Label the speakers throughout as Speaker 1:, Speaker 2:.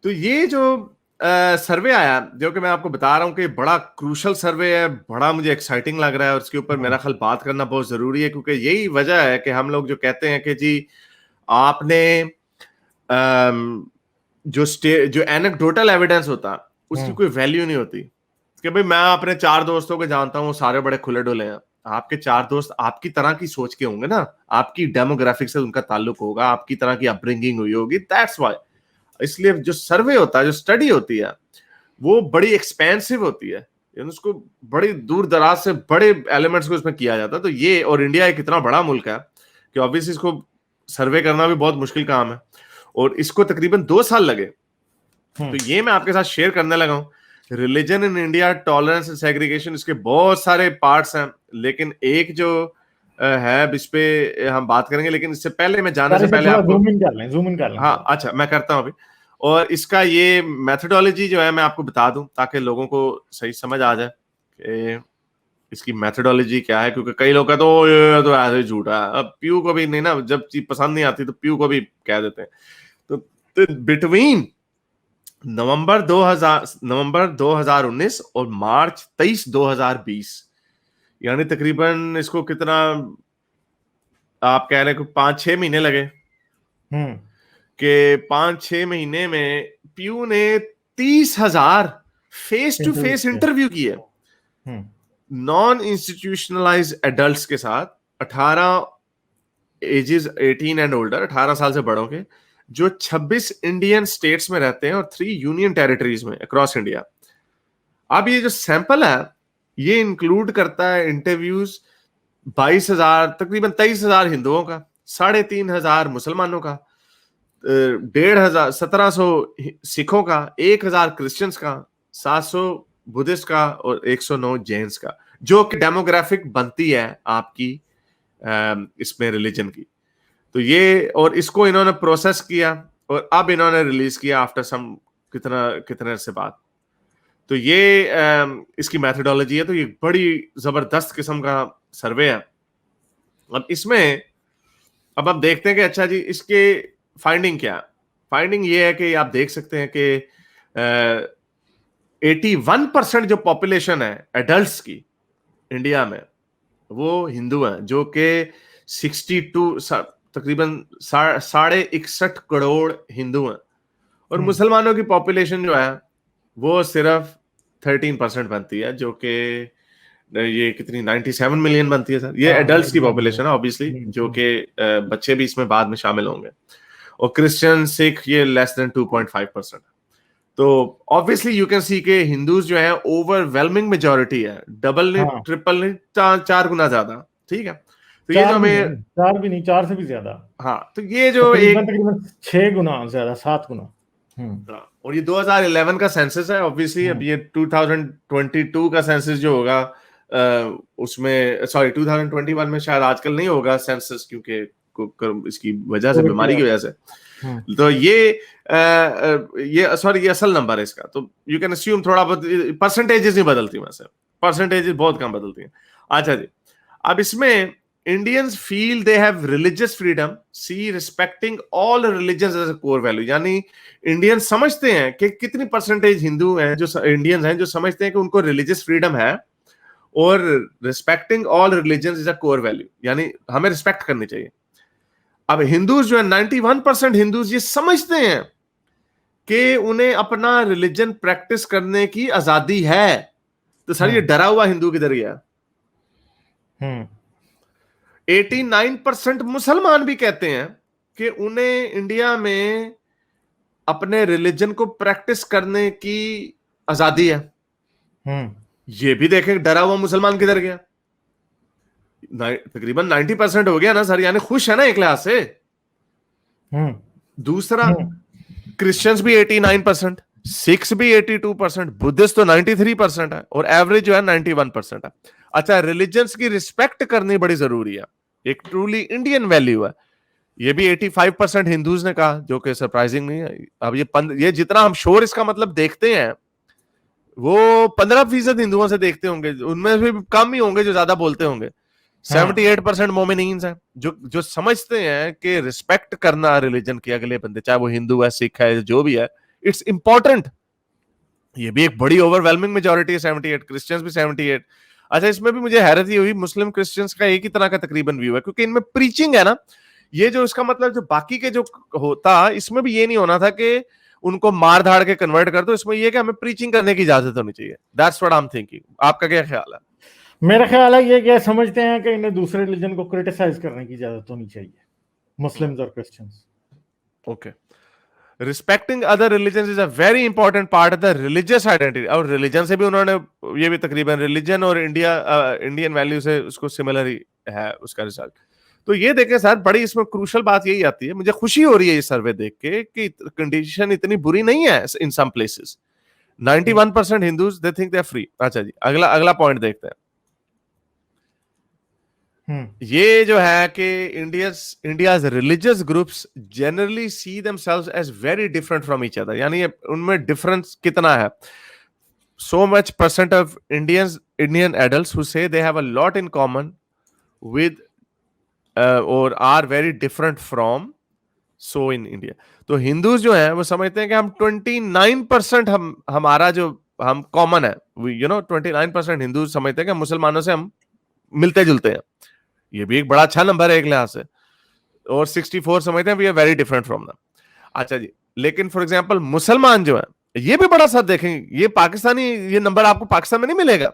Speaker 1: तो ये जो सर्वे आया, जो कि मैं आपको बता रहा हूँ कि बड़ा क्रूशल सर्वे है, बड़ा मुझे एक्साइटिंग लग रहा है और उसके ऊपर मेरा ख्याल बात करना बहुत जरूरी है, क्योंकि यही वजह है कि हम लोग जो कहते हैं कि जी आपने जो एनेक्डोटल एविडेंस होता उसकी कोई वैल्यू नहीं होती कि भाई मैं अपने 4 दोस्तों को जानता हूँ, सारे बड़े खुले डुले हैं। आपके 4 दोस्त आपकी तरह की सोच के होंगे ना, आपकी डेमोग्राफिक से उनका ताल्लुक होगा, आपकी तरह की अपब्रिंगिंग हुई होगी, दैट्स व्हाई। इसलिए जो सर्वे होता है, जो स्टडी होती है, वो बड़ी एक्सपेंसिव होती है, उसको बड़ी दूर दराज से बड़े एलिमेंट्स को उसमें किया जाता है। तो ये, और इंडिया एक इतना बड़ा मुल्क है कि ऑब्वियसली इसको सर्वे करना भी बहुत मुश्किल काम है, और इसको तकरीबन 2 साल लगे। तो ये मैं आपके साथ शेयर करने लगा हूं। Religion in India, tolerance and segregation, इसके बहुत सारे पार्ट्स हैं, लेकिन एक जो है इस पे हम बात करेंगे। लेकिन इससे पहले, मैं जाने से पहले आपको
Speaker 2: जूम इन कर लें।
Speaker 1: हाँ, अच्छा, मैं करता हूं अभी। और इसका ये मेथोडोलॉजी जो है मैं आपको बता दूं ताकि लोगों को सही समझ आ जाए कि इसकी मेथोडोलॉजी क्या है, क्योंकि कई लोग कहते हैं ये तो ऐसे झूठा है। अब पीयू को भी नहीं ना, जब चीज पसंद नहीं आती तो पीयू को भी कह देते हैं। तो बिटवीन नवंबर 2019 और मार्च 23 2020, यानी तकरीबन इसको कितना आप कह रहे हैं, 5-6 महीने लगे। कि 5-6 महीने में पीयू ने 30,000 फेस टू फेस इंटरव्यू किए नॉन इंस्टीट्यूशनलाइज एडल्ट्स के साथ, 18 एजेस 18 एंड ओल्डर, 18 साल से बड़ों के, जो 26 इंडियन स्टेट्स में रहते हैं और 3 यूनियन टेरिटरीज में अक्रॉस इंडिया। अब ये जो सैंपल है ये इंक्लूड करता है इंटरव्यूज 22,000, तकरीबन 23,000 हिंदुओं का, 3,500 मुसलमानों का, 1700 सिखों का, 1,000 क्रिश्चियंस का, 700 बुद्धिस्ट का और 109 जैन्स का, जो कि डेमोग्राफिक बनती है आपकी इसमें रिलीजन की। तो ये, और इसको इन्होंने प्रोसेस किया और अब इन्होंने रिलीज किया आफ्टर सम कितने से बाद। तो ये इसकी मेथोडोलॉजी है। तो ये बड़ी जबरदस्त किस्म का सर्वे है। अब इसमें अब आप देखते हैं कि अच्छा जी इसके फाइंडिंग क्या है। फाइंडिंग ये है कि आप देख सकते हैं कि 81% जो पॉपुलेशन है एडल्ट्स की इंडिया में वो हिंदू हैं, जो कि 62 तकरीबन 61.5 करोड़ हिंदू हैं, और मुसलमानों की पॉपुलेशन जो है वो सिर्फ 13% बनती है, जो कि ये कितनी 97 मिलियन बनती है सर। ये एडल्ट्स की पॉपुलेशन है ऑब्वियसली, जो कि बच्चे भी इसमें बाद में शामिल होंगे। और क्रिश्चियन, सिख ये लेस देन 2.5%। तो ऑब्वियसली यू कैन सी के हिंदूज जो है ओवरवेलमिंग मेजॉरिटी है, डबल नहीं, ट्रिपल नहीं, 4 गुना ज्यादा। ठीक है, तो ये जो हमें
Speaker 2: 4 भी नहीं, 4 से भी ज्यादा।
Speaker 1: हाँ, तो ये जो
Speaker 2: तकरीबन 6 गुना ज्यादा, 7 गुना।
Speaker 1: और ये 2011 का सेंसस है ऑब्वियसली। अब ये 2022 का सेंसस जो होगा उसमें, सॉरी 2021 में शायद आजकल नहीं होगा सेंसस, क्योंकि इसकी वजह से, बीमारी की वजह से। तो ये सॉरी ये असल नंबर है इसका। तो यू कैन अस्यूम थोड़ा बहुत, परसेंटेजेस नहीं बदलती वैसे, परसेंटेजेस बहुत कम बदलती हैं। अच्छा जी, अब इसमें Indians feel they have religious freedom, see respecting all religions as a core value। यानी इंडियन समझते हैं कि कितनी परसेंटेज हिंदू हैं जो इंडियंस हैं जो समझते हैं कि उनको रिलीजियस फ्रीडम है, और respecting all religion is a core value, यानी हमें रिस्पेक्ट करनी चाहिए। अब हिंदूज जो है 91% हिंदूज ये समझते हैं कि उन्हें अपना रिलीजन प्रैक्टिस करने की आजादी है। तो सर ये डरा हुआ हिंदू किधर गया? 89% मुसलमान भी कहते हैं कि उन्हें इंडिया में अपने रिलीजन को प्रैक्टिस करने की आजादी है। ये भी देखें डरा हुआ मुसलमान किधर गया? तकरीबन 90% हो गया ना सर, यानी खुश है ना एक लिहाज से। दूसरा, क्रिश्चियंस भी 89%, सिख्स भी 82%, बुद्धिस्ट तो 93% है, और एवरेज जो है 91% है। अच्छा, रिलीजन्स की रिस्पेक्ट करनी बड़ी जरूरी है, एक ट्रूली इंडियन वैल्यू है। ये भी 85% हिंदूज ने कहा, जो कि सरप्राइजिंग नहीं है। अब ये जितना हम शोर इसका मतलब देखते हैं, वो 15% हिंदुओं से देखते होंगे, उनमें भी कम ही होंगे जो ज्यादा बोलते होंगे। 78% मोमिनीन्स हैं जो समझते हैं कि रिस्पेक्ट करना रिलीजन के, अगले बंदे चाहे वो हिंदू है, सिख है, जो भी है, इट्स इंपॉर्टेंट। ये भी एक बड़ी ओवरवेलमिंग मेजॉरिटी है, 78, क्रिश्चियंस भी 78। अच्छा, इसमें भी मुझे हैरत ही हुई, मुस्लिम क्रिश्चियंस का एक ही तरह का तकरीबन व्यू है, क्योंकि इनमें प्रीचिंग है ना, ये जो इसका मतलब जो बाकी के जो होता, इसमें भी ये नहीं होना था कि उनको मार धाड़ के कन्वर्ट कर दो, इसमें ये कि हमें प्रीचिंग करने की इजाजत होनी चाहिए। That's what I am thinking. आपका क्या ख्याल है?
Speaker 2: मेरा ख्याल है ये क्या समझते हैं कि इन्हें दूसरे रिलीजन को क्रिटिसाइज करने की इजाजत होनी चाहिए, मुस्लिम्स और Christians.
Speaker 1: Okay, respecting other religion is a very important part of the religious identity. और रिलीजन से भी उन्होंने, ये भी तकरीबन रिलीजन और इंडियन वैल्यू से उसको सिमिलर ही है उसका रिजल्ट। तो ये देखें सर, बड़ी इसमें क्रूशल बात यही आती है, मुझे खुशी हो रही है ये सर्वे देख के कि कंडीशन इतनी बुरी नहीं है in some places. 91% Hindus they think they are free. अच्छा जी, अगला पॉइंट देखते हैं। ये जो है कि India's religious groups generally see themselves as very different from each other, यानी उनमें डिफरेंस कितना है। so much percent of Indian adults who say they have a lot in common with or are very different from so in India। तो Hindus जो हैं वो समझते हैं कि हम 29% हमारा जो हम कॉमन है, 29% हिंदू समझते हैं कि मुसलमानों से हम मिलते जुलते हैं। ये भी एक बड़ा अच्छा नंबर है एक लिहाज से। और 64 समझते हैं we are very different from them. अच्छा जी, लेकिन फॉर एग्जांपल मुसलमान जो है, ये भी बड़ा साथ देखेंगे, ये पाकिस्तानी, ये नंबर आपको पाकिस्तान में नहीं मिलेगा।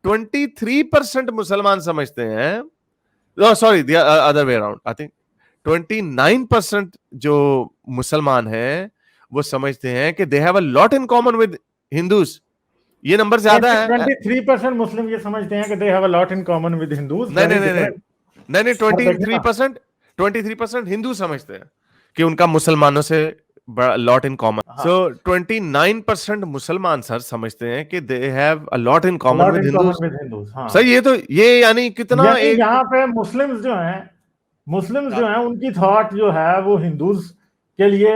Speaker 1: 23% मुसलमान समझते हैं, sorry the other way around, I think 29% जो मुसलमान हैं वो समझते हैं कि they have a lot in common with Hindus. ये नंबर ज्यादा है।
Speaker 2: 23% मुस्लिम ये समझते हैं कि they have a lot in common with Hindus.
Speaker 1: नहीं, 23% हिंदू समझते हैं कि उनका मुसलमानों से लॉट इन कॉमन। सो 29% मुसलमान सर समझते हैं कि they have a lot in common with Hindus. Sir ये यानी कितना एक,
Speaker 2: यहाँ पे मुस्लिम्स जो हैं उनकी थॉट जो है वो हिंदूज के लिए,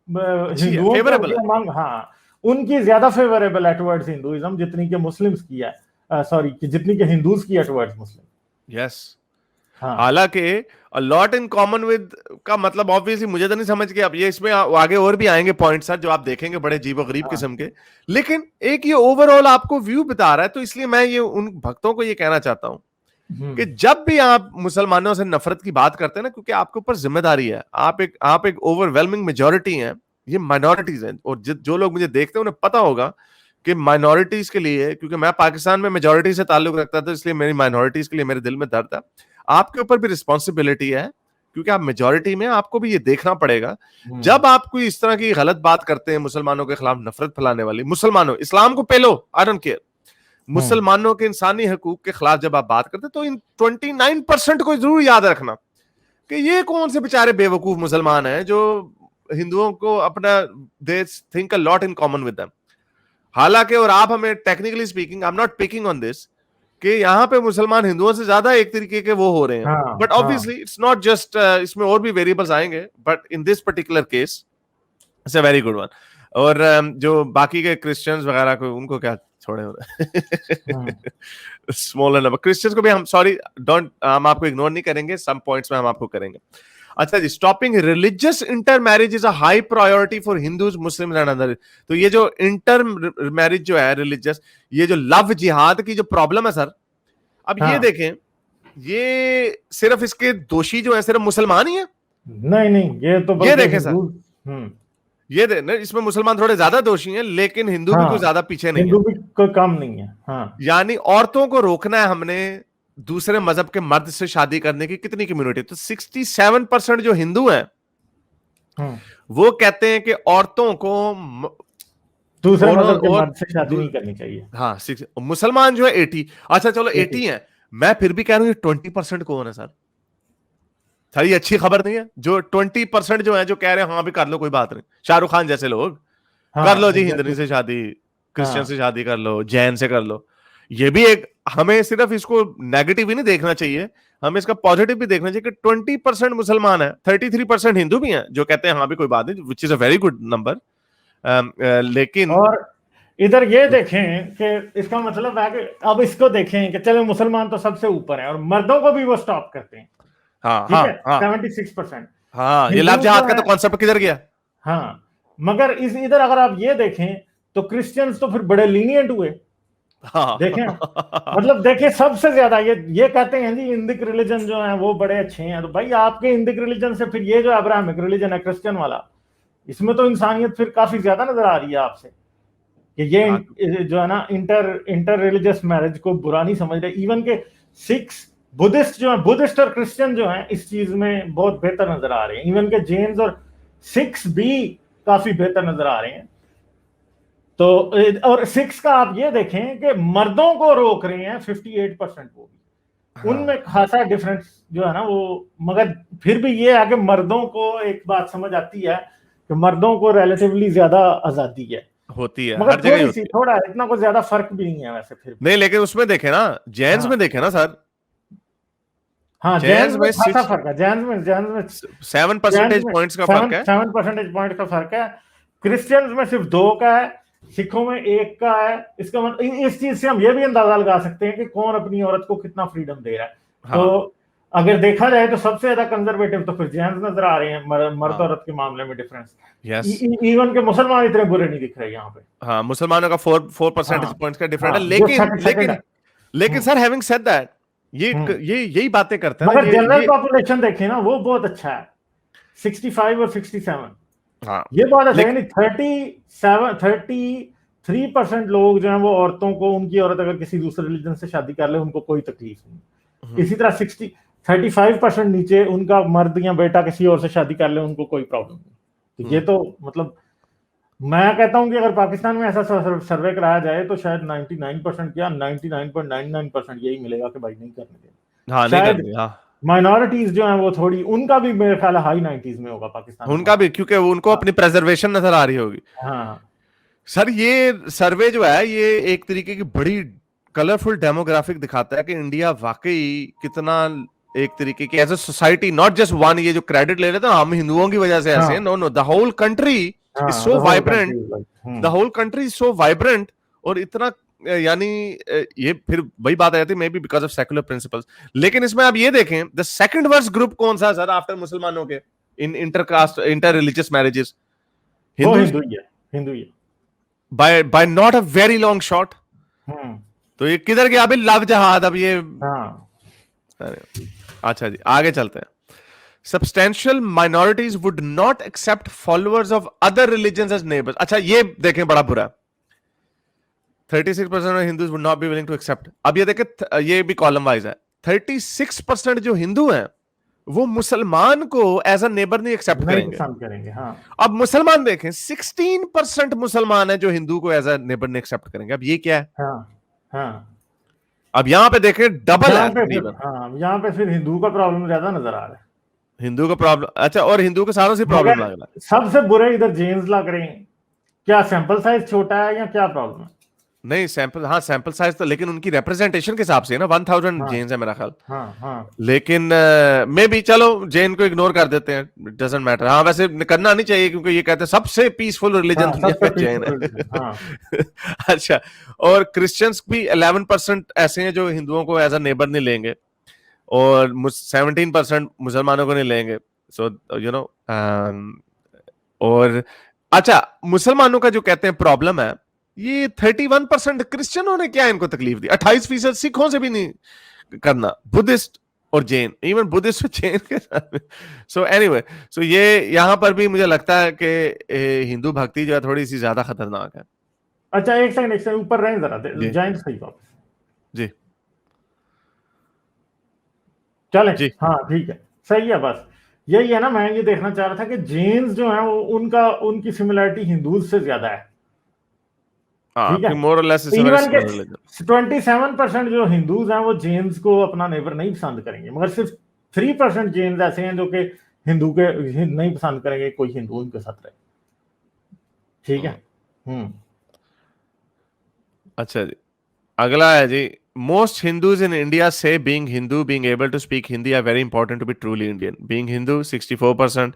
Speaker 2: हिंदुओं के हाँ, उनकी ज्यादा फेवरेबल है टुवर्ड्स हिंदुइज्म जितनी कि मुस्लिम्स की है, सॉरी जितनी कि हिंदूज की है टुवर्ड्स मुस्लिम।
Speaker 1: यस, हालांकि a lot in common with का मतलब ऑब्वियसली मुझे तो नहीं समझ के, अब ये इसमें आगे और भी आएंगे पॉइंट्स सर जो आप देखेंगे बड़े अजीबोगरीब किस्म के, लेकिन एक ये ओवरऑल आपको व्यू बता रहा है। तो इसलिए मैं ये उन भक्तों को ये कहना चाहता हूं कि जब भी आप मुसलमानों से नफरत की बात करते हैं ना, क्योंकि आपके ऊपर जिम्मेदारी है, आप एक ओवरवेलमिंग मेजॉरिटी हैं, ये माइनॉरिटीज हैं। और जो लोग मुझे देखते हैं उन्हें पता होगा कि माइनॉरिटीज के लिए, क्योंकि मैं पाकिस्तान में मेजॉरिटी से ताल्लुक रखता था, इसलिए मेरी माइनॉरिटीज के लिए मेरे दिल में दर्द है। आपके ऊपर भी रिस्पॉन्सिबिलिटी है, क्योंकि आप मेजॉरिटी में, आपको भी ये देखना पड़ेगा जब आप कोई इस तरह की गलत बात करते हैं, मुसलमानों के खिलाफ नफरत फैलाने वाली, मुसलमानों, इस्लाम को पहलो, आई डोंट केयर, मुसलमानों के इंसानी हकूक के खिलाफ जब आप बात करते हैं, तो इन 29% को जरूर याद रखना कि ये कौन से बेचारे बेवकूफ मुसलमान हैं जो हिंदुओं को अपना, they think a lot in common with them. हालांकि, और आप हमें technically speaking, I am not picking on this, कि यहाँ पे मुसलमान हिंदुओं से ज्यादा एक तरीके के वो हो रहे हैं, but obviously it's not just, इसमें और भी वेरिएबल्स आएंगे, but in this particular case it's a very good one. और जो बाकी के क्रिश्चियंस वगैरह को, उनको क्या छोड़े हो रहे, स्मॉलर नंबर क्रिश्चियंस को भी हम, सॉरी डोंट, हम आपको इग्नोर नहीं करेंगे, सम पॉइंट्स में हम आपको करेंगे। अच्छा जी, stopping religious inter marriage is a high priority for Hindus, Muslims and other. तो ये जो इंटर मैरिज जो है रिलीजियस, ये जो लव जिहाद की जो प्रॉब्लम है सर, अब ये देखें, ये सिर्फ इसके दोषी जो है सिर्फ मुसलमान ही है?
Speaker 2: नहीं, ये
Speaker 1: देखें सर, ये इसमें मुसलमान थोड़े ज्यादा दोषी हैं, लेकिन हिंदू भी कोई ज्यादा पीछे नहीं है,
Speaker 2: हिंदू भी कोई कम नहीं है।
Speaker 1: यानी औरतों को रोकना है हमने दूसरे मजहब के मर्द से शादी करने की, कितनी कम्युनिटी, तो 67% जो हिंदू हैं वो कहते हैं कि औरतों को
Speaker 2: दूसरे मजहब के मर्द से शादी नहीं करनी चाहिए।
Speaker 1: हाँ, मुसलमान जो है 80, अच्छा चलो 80 है, मैं फिर भी कह रहा हूं 20% कौन है सर? सारी अच्छी खबर नहीं है जो 20% जो है जो कह रहे हैं हाँ भी कर लो, कोई बात नहीं, शाहरुख खान जैसे लोग, कर लो जी हिंदू से शादी, क्रिश्चियन से शादी कर लो, जैन से कर लो। ये भी एक, हमें सिर्फ इसको नेगेटिव ही नहीं देखना चाहिए, हमें इसका पॉजिटिव भी देखना चाहिए कि 20% मुसलमान है, 33% हिंदू भी हैं जो कहते हैं हाँ भी कोई बात नहीं, which is a very good number. लेकिन
Speaker 2: और इधर ये देखें कि इसका मतलब है कि अब इसको देखें कि चलो मुसलमान तो सबसे ऊपर है और मर्दों को भी वो स्टॉप करते हैं।
Speaker 1: हाँ,
Speaker 2: 76%।
Speaker 1: हाँ, ये लव जिहाद का तो कॉन्सेप्ट किधर गया?
Speaker 2: हाँ, मगर इस इधर अगर आप ये देखें तो क्रिश्चियंस तो फिर बड़े लीनियंट हुए।
Speaker 1: हाँ।
Speaker 2: देखें मतलब देखिए सबसे ज्यादा ये कहते हैं जी इंडिक रिलीजन जो है वो बड़े अच्छे हैं, तो भाई आपके इंडिक रिलीजन से फिर ये जो अब्राहमिक रिलीजन है क्रिश्चियन वाला, इसमें तो इंसानियत फिर काफी ज्यादा नजर आ रही है आपसे कि
Speaker 1: हाँ,
Speaker 2: ये जो है ना इंटर रिलीजियस मैरिज को बुरा नहीं समझ रहे। इवन के सिक्स बुद्धिस्ट जो है, बुद्धिस्ट और क्रिश्चियन जो है इस चीज में बहुत बेहतर नजर आ रहे हैं। इवन के जैन्स और सिक्स भी काफी बेहतर नजर आ रहे हैं। तो और सिक्स का आप ये देखें कि मर्दों को रोक रहे हैं 58% वो भी,
Speaker 1: हाँ,
Speaker 2: उनमें खासा डिफरेंस जो है ना वो। मगर फिर भी ये है कि मर्दों को एक बात समझ आती है कि मर्दों को रिलेटिवली ज्यादा आजादी है,
Speaker 1: होती है,
Speaker 2: मगर
Speaker 1: हर जगह ही
Speaker 2: थोड़ी सी
Speaker 1: होती है।
Speaker 2: थोड़ा इतना कोई ज्यादा फर्क भी नहीं है वैसे फिर भी।
Speaker 1: नहीं, लेकिन उसमें देखे ना, जैन्स
Speaker 2: हाँ
Speaker 1: में देखे ना सर,
Speaker 2: हाँ,
Speaker 1: जैन्स
Speaker 2: जैन्स में
Speaker 1: में
Speaker 2: खासा फर्क है, जैन्स में
Speaker 1: 7
Speaker 2: जैन्स
Speaker 1: परसेंटेज
Speaker 2: में
Speaker 1: पॉइंट्स का फर्क
Speaker 2: सेवन
Speaker 1: है।
Speaker 2: सेवन परसेंटेज पॉइंट का फर्क है। क्रिश्चियंस में सिर्फ 2 का है, सिखों में 1 का है। इसका मतलब इस चीज से हम ये भी अंदाजा लगा सकते हैं कि कौन अपनी औरत को कितना फ्रीडम दे रहा है।
Speaker 1: हाँ,
Speaker 2: तो अगर देखा जाए तो सबसे ज्यादा कंजर्वेटिव तो फिर जैन्स नजर आ रहे हैं मर्द
Speaker 1: हाँ,
Speaker 2: औरत के मामले में डिफरेंस।
Speaker 1: यस,
Speaker 2: इवन के मुसलमान इतने बुरे नहीं दिख रहे यहाँ पे।
Speaker 1: हाँ, मुसलमानों का 4 परसेंटेज
Speaker 2: हाँ
Speaker 1: पॉइंट्स का डिफरेंट
Speaker 2: हाँ,
Speaker 1: है,
Speaker 2: जो
Speaker 1: लेकिन
Speaker 2: सेकंड है।
Speaker 1: लेकिन लेकिन
Speaker 2: हम्म,
Speaker 1: सर, हैविंग सेड दैट,
Speaker 2: हम्म।
Speaker 1: ये यही बातें करते हैं ना,
Speaker 2: मगर जनरल
Speaker 1: ये
Speaker 2: पॉपुलेशन देखें ना वो बहुत अच्छा है, 65 और 67।
Speaker 1: हाँ,
Speaker 2: ये बहुत अच्छा है,
Speaker 1: लेकिन
Speaker 2: यानी 33% लोग जो हैं वो औरतों को, उनकी औरत अगर किसी दूसरे रिलीजन से शादी कर ले उनको कोई तकलीफ नहीं। इसी तरह 35% नीचे उनका मर्द या बेटा किसी और से शादी कर ले उनको कोई प्रॉब्लम नहीं। तो ये तो मतलब मैं कहता हूं कि अगर पाकिस्तान में ऐसा सर्वे कराया जाए तो शायद 99% या 99.99% यही मिलेगा कि भाई नहीं करने देंगे।
Speaker 1: हाँ, नहीं
Speaker 2: शायद
Speaker 1: करनी, हाँ,
Speaker 2: माइनॉरिटीज जो हैं वो थोड़ी, उनका भी मेरे ख्याल हाई 90s में होगा पाकिस्तान में
Speaker 1: उनका भी,
Speaker 2: माइनॉरिटी।
Speaker 1: क्योंकि उनको
Speaker 2: हाँ
Speaker 1: अपनी प्रेजर्वेशन नजर आ रही होगी।
Speaker 2: हाँ
Speaker 1: सर, ये सर्वे जो है, ये एक तरीके की बड़ी कलरफुल डेमोग्राफिक दिखाता है कि इंडिया वाकई कितना एक तरीके की as a society, not just one, ये जो क्रेडिट ले लेते हैं हम हिंदुओं की वजह से ऐसे हैं,
Speaker 2: हाँ
Speaker 1: no no, the whole country is
Speaker 2: हाँ, the
Speaker 1: so
Speaker 2: whole
Speaker 1: vibrant,
Speaker 2: country is like.
Speaker 1: The whole country is so vibrant, और इतना यानी ये फिर वही बात आ जाती है, may be because of secular principles. लेकिन इसमें आप ये देखें, द सेकंड वर्स्ट ग्रुप कौन सा है सर आफ्टर मुसलमानों के in intercaste inter religious marriages?
Speaker 2: वो
Speaker 1: हिंदूज,
Speaker 2: हिंदू ही है, हिंदू ही है।
Speaker 1: By not a very long shot.
Speaker 2: Hmm.
Speaker 1: तो ये किधर गया अभी लव जहाद, अब ये,
Speaker 2: हाँ
Speaker 1: अरे, अच्छा जी, आगे चलते हैं। Substantial minorities would not accept followers of other religions as neighbors. अच्छा, ये देखें, बड़ा बुरा, 36% of Hindus would not be willing to accept. अब ये देखें, ये भी कॉलम वाइज है, 36% जो हिंदू हैं वो मुसलमान को एज अ नेबर नहीं एक्सेप्ट
Speaker 2: नहीं
Speaker 1: करेंगे।
Speaker 2: पसंद करेंगे। हाँ
Speaker 1: अब मुसलमान देखें, 16% मुसलमान है जो हिंदू को एज अ नेबर नहीं एक्सेप्ट करेंगे। अब ये क्या है?
Speaker 2: हाँ हाँ,
Speaker 1: अब यहां पे देखें, डबल
Speaker 2: यहाँ
Speaker 1: है
Speaker 2: पे फिर,
Speaker 1: तकरीबन।
Speaker 2: हाँ यहाँ पे फिर हिंदू का प्रॉब्लम ज्यादा नजर आ रहा है।
Speaker 1: हिंदू का प्रॉब्लम, अच्छा, और हिंदू के सारों से प्रॉब्लम
Speaker 2: मगर
Speaker 1: लग रहा है।
Speaker 2: सबसे बुरे इधर जेन्स लग रहे हैं। क्या सैंपल साइज छोटा है या क्या प्रॉब्लम है?
Speaker 1: नहीं, सैंपल, हाँ, सैंपल साइज तो, लेकिन उनकी रिप्रेजेंटेशन के हिसाब से ना 1000
Speaker 2: हाँ
Speaker 1: जेन्स है मेरा ख्याल।
Speaker 2: हाँ हाँ
Speaker 1: लेकिन मे भी, चलो जैन को इग्नोर कर देते हैं, डजंट मैटर। हाँ, वैसे करना नहीं चाहिए, क्योंकि ये कहते हैं सबसे पीसफुल रिलीजन
Speaker 2: हाँ,
Speaker 1: दुनिया
Speaker 2: सबसे
Speaker 1: में जैन
Speaker 2: पीसफुल
Speaker 1: है।
Speaker 2: रिलीजन। हाँ
Speaker 1: अच्छा, और क्रिश्चियंस भी 11% ऐसे हैं जो हिंदुओं को एज अ नेबर नहीं लेंगे, और 17% मुसलमानों को नहीं लेंगे। सो यू नो, और अच्छा, मुसलमानों का जो कहते हैं प्रॉब्लम है, ये 31% क्रिश्चियनों ने क्या इनको तकलीफ दी, 28% सिखों से भी नहीं करना, बुद्धिस्ट और जैन, इवन बुद्धिस्ट और जैन के साथ। सो एनीवे, सो ये यहां पर भी मुझे लगता है कि हिंदू भक्ति जो है थोड़ी सी ज्यादा खतरनाक है।
Speaker 2: अच्छा, एक सेकंड ऊपर रहें जरा,
Speaker 1: जी,
Speaker 2: जॉइंट सही वापस
Speaker 1: जी,
Speaker 2: चले।
Speaker 1: जी,
Speaker 2: हाँ ठीक है, सही है। बस यही है ना, मैं ये देखना चाह रहा था कि जेन्स जो है वो उनका, उनकी सिमिलरिटी हिंदूज से ज्यादा है।
Speaker 1: हाँ,
Speaker 2: ठीक है,
Speaker 1: कि मोर और less is a very
Speaker 2: even के
Speaker 1: सिमिलर रिलीजन।
Speaker 2: 27% जो हिंदूज हैं वो जेन्स को अपना नेबर नहीं पसंद करेंगे, मगर सिर्फ 3% जेन्स ऐसे हैं जो कि हिंदू के नहीं पसंद करेंगे कोई हिंदू उनके साथ रहे। ठीक है। हम्म।
Speaker 1: अच्छा जी, अगला है जी, most Hindus in India say being Hindu, being able to speak Hindi are very important to be truly Indian. Being Hindu 64%,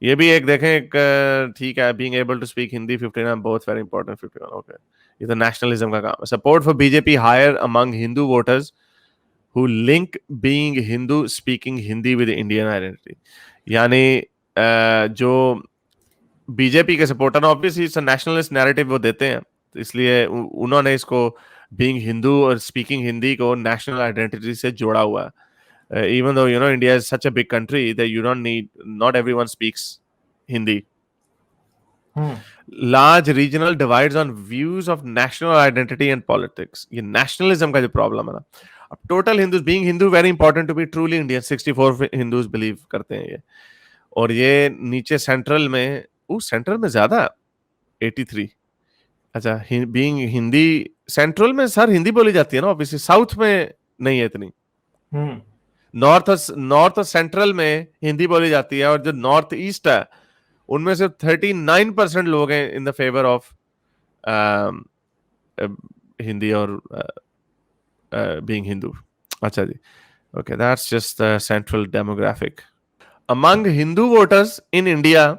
Speaker 1: ये भी एक देखें, एक ठीक है, being able to speak Hindi 59, both very important 51, okay. ये तो नेशनलिज्म का काम है। Support for BJP higher among Hindu voters who link being Hindu speaking Hindi with Indian identity. यानी जो बीजेपी के supporter obviously it's a nationalist narrative वो देते हैं, तो इसलिए उन्होंने इसको बीइंग हिंदू और स्पीकिंग हिंदी को नेशनल आइडेंटिटी से जोड़ा हुआ है। Even though India is such a big country that you don't need, not everyone speaks Hindi. Large regional divides on views of national identity and politics, ये नेशनलिज्म का जो प्रॉब्लम है ना। अब total Hindus, being Hindu very important to be truly Indian, 64 Hindus believe करते हैं ये। और ये नीचे सेंट्रल में, सेंट्रल में ज्यादा 83। अच्छा, बीइंग हिंदी सेंट्रल में सर हिंदी बोली जाती है ना ऑब्वियसली, साउथ में नहीं है इतनी। नॉर्थ और सेंट्रल में हिंदी बोली जाती है, और जो नॉर्थ ईस्ट है उनमें से 39% लोग हैं in the favour of Hindi और बीइंग हिंदू। अच्छा जी, okay, that's just the central demographic. Among Hindu voters in India,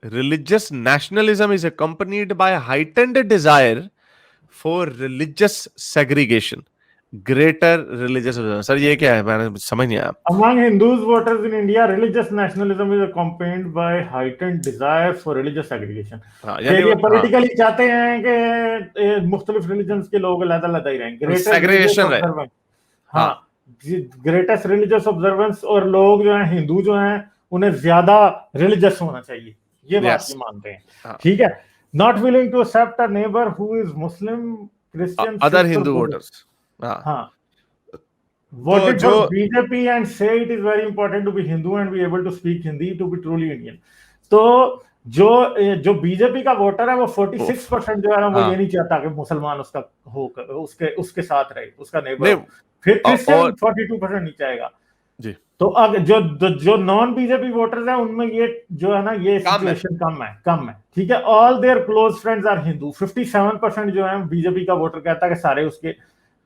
Speaker 1: religious nationalism is accompanied by a heightened desire for religious segregation, greater religious observance। Sir ये क्या है, मैंने समझ नहीं आया।
Speaker 2: Among Hindus voters in India, religious nationalism is accompanied by heightened desire for religious segregation। ये politically चाहते हैं कि मुख्तलिफ religions के लोग अलग-अलग ही रहें, greater
Speaker 1: segregation रहे।
Speaker 2: हाँ, greatest religious observance, और लोग जो हैं हिंदू जो हैं उन्हें ज्यादा religious होना चाहिए, ये बात ये मानते हैं। ठीक है, not willing to accept a neighbor who is Muslim, Christian,
Speaker 1: other Hindu voters,
Speaker 2: हाँ, voted for BJP and say it is very important to be Hindu and be able to speak Hindi to be truly Indian। तो जो BJP का voter है वो 46% जो है ना, वो ये नहीं चाहता कि मुसलमान उसका हो, उसके साथ रहे, उसका नेबर। फिर क्रिश्चियन 42% नहीं चाहेगा जी। तो अब जो नॉन बीजेपी वोटर्स हैं उनमें ये जो है ना, ये सिचुएशन कम है। ठीक है, all their close friends are Hindu. 57% जो है बीजेपी का वोटर कहता है कि सारे उसके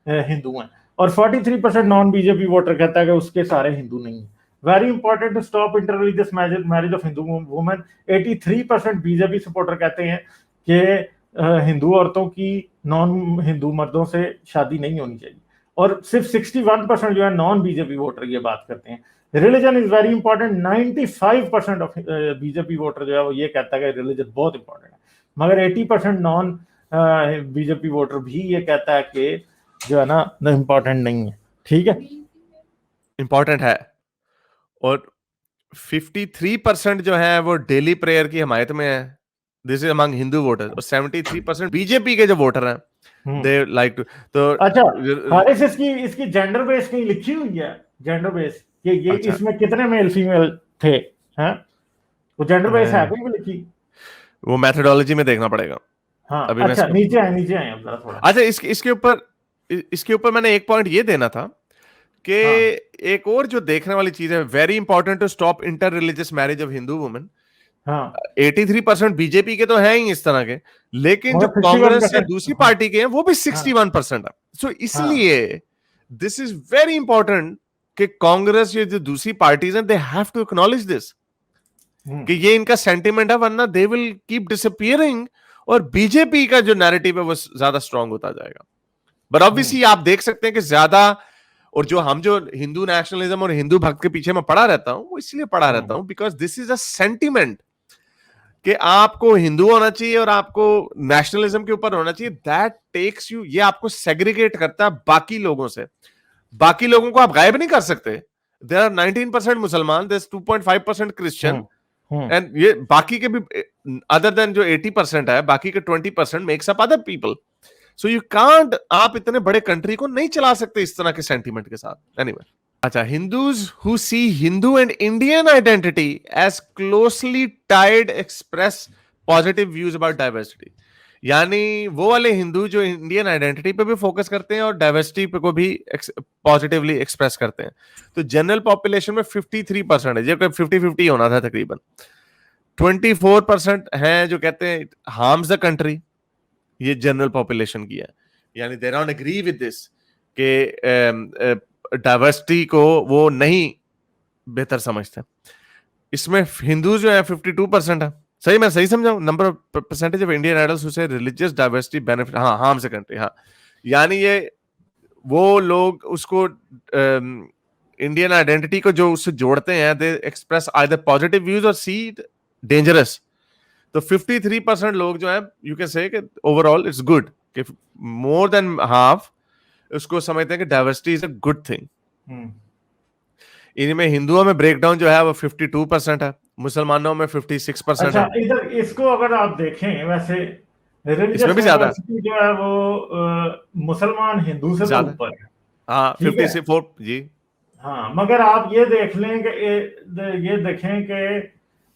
Speaker 2: हिंदू हैं, और 43% नॉन बीजेपी वोटर कहता है कि उसके सारे हिंदू नहीं है। Very important to stop interreligious marriage of Hindu women. 83% BJP supporter कहते हैं कि हिंदू औरतों की नॉन हिंदू मर्दों से शादी नहीं होनी चाहिए, और सिर्फ 61% जो है नॉन बीजेपी वोटर ये बात करते हैं। Religion is very important. 95% of BJP voter जो है वो ये कहता है कि रिलीजन बहुत इंपॉर्टेंट है, मगर 80% नॉन बीजेपी वोटर भी ये कहता है कि जो है ना इंपॉर्टेंट नहीं है। ठीक है,
Speaker 1: इंपॉर्टेंट है। और 53% जो है वो डेली प्रेयर की हिमायत में है, this is among Hindu voters. और 73% बीजेपी के जो वोटर हैं दे लाइक टू। तो
Speaker 2: अच्छा, हारिस इसकी जेंडर बेस कहीं लिखी हुई है, जेंडर बेस ये अच्छा, इसमें कितने मेल फीमेल थे हैं, वो जेंडर बेस है कहीं भी लिखी?
Speaker 1: वो मेथोडोलॉजी में देखना पड़ेगा।
Speaker 2: हाँ, अभी अच्छा, नीचे आए अब जरा थोड़ा।
Speaker 1: अच्छा, इसके ऊपर मैंने एक पॉइंट ये देना था कि एक और जो देखने वाली चीज है, very important to stop inter religious marriage of Hindu women. 83% BJP के तो है ही इस तरह के, लेकिन जो कांग्रेस या दूसरी पार्टी के हैं वो भी 61% है। सो इसलिए दिस इज वेरी इंपॉर्टेंट कि कांग्रेस या जो दूसरी पार्टीज हैं, they have to acknowledge this कि ये इनका सेंटिमेंट है, वरना दे विल कीप डिसअपीयरिंग, और बीजेपी का जो नैरेटिव है वो ज्यादा स्ट्रांग होता जाएगा। बट ऑब्वियसली आप देख सकते हैं कि ज्यादा, और जो हिंदू नेशनलिज्म और हिंदू भक्त के पीछे मैं पड़ा रहता हूं, वो इसलिए पड़ा रहता हूं because this is a sentiment कि आपको हिंदू होना चाहिए और आपको नेशनलिज्म के ऊपर होना चाहिए। दैट टेक्स यू, ये आपको सेग्रीगेट करता है बाकी लोगों से। बाकी लोगों को आप गायब नहीं कर सकते। देयर आर 19% मुसलमान, देयर इज 2.5% क्रिश्चियन, एंड ये बाकी के भी, अदर देन जो 80% है, बाकी के 20% makes up other people. So you can't, आप इतने बड़े कंट्री को नहीं चला सकते इस तरह के सेंटीमेंट के साथ। एनीवे, अच्छा, Hindus who see Hindu and Indian identity as closely tied express positive views about diversity. यानी वो वाले हिंदू जो इंडियन आइडेंटिटी पे भी फोकस करते हैं और डाइवर्सिटी पे को भी पॉजिटिवली एक्सप्रेस करते हैं। तो जनरल पॉपुलेशन में 53% है, जो 50-50 होना था तकरीबन। 24% है जो कहते हैं हार्म्स द कंट्री, ये जनरल पॉपुलेशन की है, यानी they don't agree with this कि डाइवर्सिटी को वो नहीं बेहतर समझते। इसमें हिंदू जो है 52% है। सही, मैं सही समझाऊं? Number of percentage of Indian adults who say religious diversity benefit, harms the country. हाँ, यानी ये वो लोग उसको इंडियन आइडेंटिटी को जो उससे जोड़ते हैं, दे एक्सप्रेस आइदर पॉजिटिव व्यूज और सी डेंजरस। तो 53% लोग जो है यू कैन से कि ओवरऑल इट्स गुड, कि मोर देन हाफ उसको समझते हैं कि diversity is a good thing. इनमें हिंदुओं में ब्रेकडाउन जो है वो 52% है, मुसलमानों में 56%
Speaker 2: अच्छा,
Speaker 1: है।
Speaker 2: इधर इसको अगर आप देखें, वैसे
Speaker 1: इसमें
Speaker 2: रिलीजियस
Speaker 1: भी ज्यादा
Speaker 2: डाइवर्सिटी जो है वो मुसलमान हिंदू से तो
Speaker 1: ज्यादा,
Speaker 2: ऊपर है,
Speaker 1: हाँ
Speaker 2: ठीक है।
Speaker 1: 54 जी।
Speaker 2: हाँ, मगर आप ये देख लें कि ये देखें कि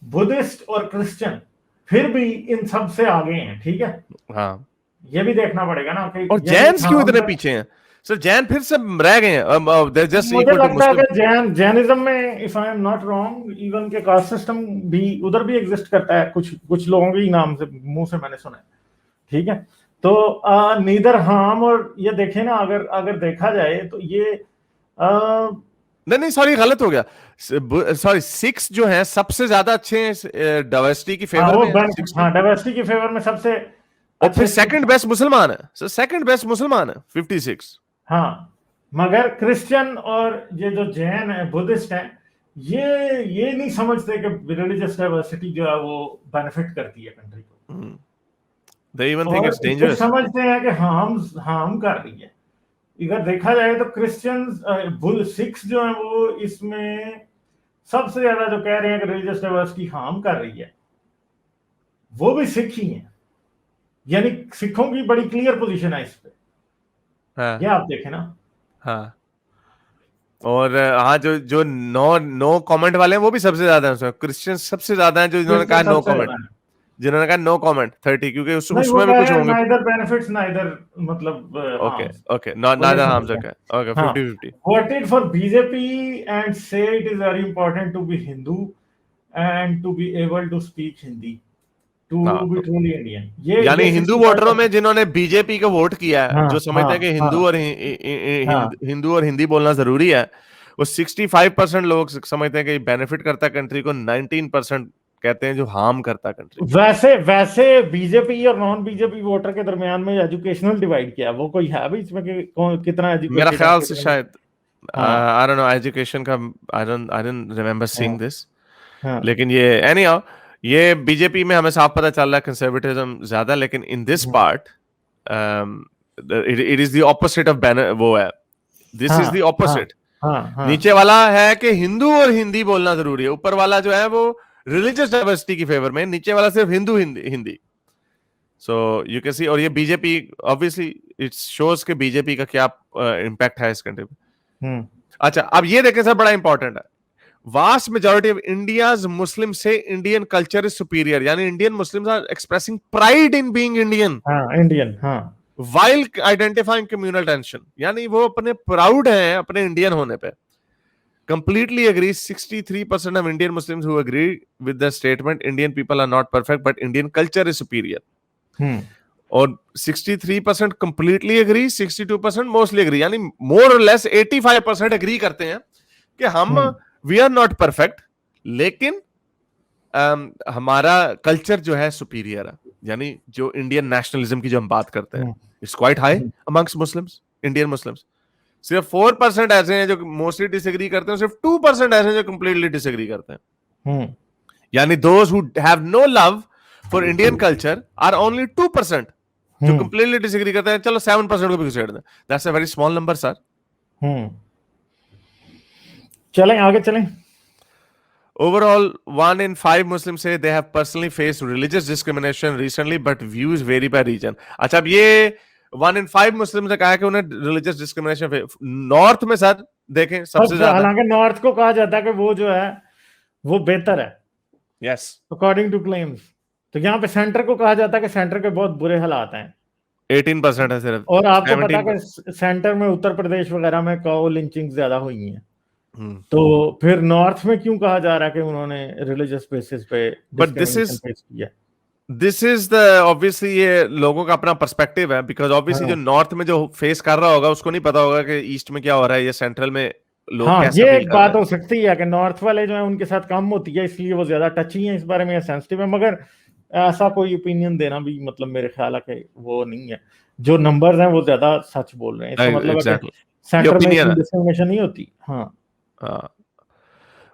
Speaker 2: बुद्धिस्ट और क्रिश्चियन फिर भी इन सब से आगे हैं, ठीक है।
Speaker 1: हाँ,
Speaker 2: ये भी देखना पड़ेगा ना कि
Speaker 1: और
Speaker 2: यानी
Speaker 1: जैन्स क्यों इतने पीछे हैं सर? जैन फिर से रह गए हैं, जस्ट
Speaker 2: मुझे
Speaker 1: इक्वल टू
Speaker 2: लगता है
Speaker 1: मुस्लिम।
Speaker 2: कि जैनिज्म में, if I am not wrong, even के कास्ट सिस्टम भी उधर भी एग्जिस्ट करता है, कुछ कुछ लोगों के नाम से, मुंह से मैंने सुना है, ठीक है। तो नीदर हार्म, और ये देखें ना, अगर अगर देखा जाए तो ये
Speaker 1: नहीं सॉरी, गलत हो गया, सॉरी, सिक्स जो है सबसे ज्यादा अच्छे हैं डाइवर्सिटी की
Speaker 2: हाँ
Speaker 1: फेवर
Speaker 2: वो
Speaker 1: में,
Speaker 2: हाँ, डाइवर्सिटी के फेवर में सबसे
Speaker 1: और फिर
Speaker 2: अच्छे
Speaker 1: सेकंड बेस्ट मुसलमान है सर, सेकंड बेस्ट मुसलमान है 56।
Speaker 2: हाँ, मगर क्रिश्चियन और ये जो जैन है, बुद्धिस्ट है, ये नहीं समझते कि रिलीजियस डाइवर्सिटी जो है वो बेनिफिट करती है कंट्री को,
Speaker 1: They even think
Speaker 2: और
Speaker 1: it's
Speaker 2: ये
Speaker 1: dangerous.
Speaker 2: समझते हैं कि हार्म कर रही है। इधर देखा जाए तो क्रिश्चियन सिक्स जो है वो इसमें सबसे ज्यादा जो कह रहे हैं कि रिलीजियस डाइवर्सिटी हार्म कर रही है, वो भी सिख ही है। यानी सिखों की बड़ी क्लियर पोजीशन है इस पे,
Speaker 1: हाँ,
Speaker 2: ये आप देखें ना।
Speaker 1: हाँ, और हाँ, जो जो नो कमेंट वाले हैं वो भी सबसे ज्यादा हैं उसमें, क्रिश्चियन सबसे ज्यादा हैं जो जिन्होंने कहा नो कमेंट, जिन्होंने कहा नो कमेंट 30, क्योंकि
Speaker 2: नहीं, वो
Speaker 1: उसमें भी
Speaker 2: कह
Speaker 1: कुछ
Speaker 2: रहे हैं
Speaker 1: होंगे।
Speaker 2: नाइदर बेनिफिट्स नाइदर, मतलब
Speaker 1: okay,
Speaker 2: harms,
Speaker 1: okay, neither harms, okay, okay,
Speaker 2: हाँ।
Speaker 1: 50-50।
Speaker 2: voted for BJP and say it is very important to be Hindu and to be able to speak Hindi to
Speaker 1: हाँ,
Speaker 2: be truly Indian।
Speaker 1: यानी
Speaker 2: ये
Speaker 1: हिंदू
Speaker 2: 65।
Speaker 1: वोटरों में जिन्होंने BJP को vote किया है,
Speaker 2: हाँ
Speaker 1: जो
Speaker 2: हाँ
Speaker 1: समझते हैं कि
Speaker 2: हाँ हाँ
Speaker 1: हिंदू और हिंदी बोलना जरूरी है, वो 65% लोग समझते हैं कि बेनिफिट करता है कंट्री को, 19% कहते हैं जो हार्म करता है कंट्री को।
Speaker 2: वैसे वैसे बीजेपी और नॉन बीजेपी वोटर के दरमियान में एजुकेशनल डिवाइड किया, वो कोई है भी इसमें कि कितना
Speaker 1: मेरा
Speaker 2: एजुकेटेड है,
Speaker 1: ख्याल से
Speaker 2: कितना।
Speaker 1: शायद
Speaker 2: हाँ
Speaker 1: आई डोंट नो एजुकेशन का, आई डोंट रिमेम्बर सीइंग
Speaker 2: हाँ
Speaker 1: दिस,
Speaker 2: हाँ
Speaker 1: लेकिन ये एनी हाउ, ये बीजेपी में हमें साफ पता चल रहा है कंजर्वेटिज्म ज्यादा, लेकिन in this part it is the opposite of वो है, दिस इज द
Speaker 2: हाँ
Speaker 1: ऑपोजिट।
Speaker 2: हाँ हाँ
Speaker 1: नीचे वाला है कि हिंदू और हिंदी बोलना जरूरी है, ऊपर वाला जो है वो रिलीजियस डाइवर्सिटी की फेवर में, नीचे वाला सिर्फ Hindu Hindi. So you can see, और ये बीजेपी ऑब्वियसली इट शोज के बीजेपी का क्या इम्पैक्ट है इस कंट्री में। अच्छा, अब ये देखें सर, बड़ा इंपॉर्टेंट है, vast majority of India's Muslim say Indian culture is superior, यानी Indian Muslims are expressing pride in being Indian,
Speaker 2: Indian, हाँ,
Speaker 1: while identifying communal tension, यानी वो अपने प्राउड हैं अपने इंडियन होने पे। Completely agree, 63% of Indian Muslims who agree with the statement Indian people are not perfect but Indian culture is superior, और 63% completely agree, 62% mostly agree, यानी more or less 85% agree करते हैं कि हम we are not perfect, लेकिन हमारा culture जो है सुपीरियर है, यानी जो इंडियन नेशनलिज्म की जो हम बात करते हैं, it's quite high amongst Muslims, Indian Muslims. सिर्फ 4% ऐसे हैं जो मोस्टली डिसएग्री करते हैं, सिर्फ 2% ऐसे हैं जो कंप्लीटली डिसएग्री करते हैं, यानी those who have no love for Indian culture are only 2% जो कंप्लीटली डिसएग्री करते हैं। चलो 7% को भी घुसेड़ दें, that's a very small number sir.
Speaker 2: चलें आगे चलें।
Speaker 1: Overall, 1 in 5 Muslims say they have personally faced religious discrimination recently, but views vary by region. अच्छा, अब ये 1 in 5 Muslims ने कहा कि उन्हें religious discrimination नॉर्थ में सर देखें सबसे ज्यादा,
Speaker 2: हालांकि नॉर्थ को कहा जाता है कि वो जो है वो बेहतर है,
Speaker 1: यस,
Speaker 2: अकॉर्डिंग टू क्लेम्स। तो यहाँ पे सेंटर को कहा जाता है कि सेंटर के बहुत बुरे हालात हैं,
Speaker 1: 18% है सिर्फ,
Speaker 2: और आपको पता है कि सेंटर में उत्तर प्रदेश वगैरह में काउ लिंचिंग ज्यादा हुई है। तो फिर नॉर्थ में क्यों कहा जा रहा है कि उन्होंने रिलीजियस बेसिस पे डिस्क्रिमिनेशन फेस किया?
Speaker 1: दिस इज द ऑब्वियसली, ये लोगों का अपना पर्सपेक्टिव है, बिकॉज ऑब्वियसली जो नॉर्थ में जो फेस कर रहा होगा उसको नहीं पता होगा कि ईस्ट में क्या हो रहा है, ये सेंट्रल में लोग कैसे
Speaker 2: ये एक बात हो सकती है कि नॉर्थ वाले जो है उनके साथ कम होती है, इसलिए वो ज्यादा टची हैं इस बारे में, सेंसिटिव है। मगर ऐसा कोई ओपिनियन देना भी मतलब मेरे ख्याल है कि वो नहीं है, जो नंबर्स हैं वो ज्यादा सच बोल रहे हैं, इसका मतलब है कि सेंटर में डिस्क्रिमिनेशन नहीं होती। हाँ,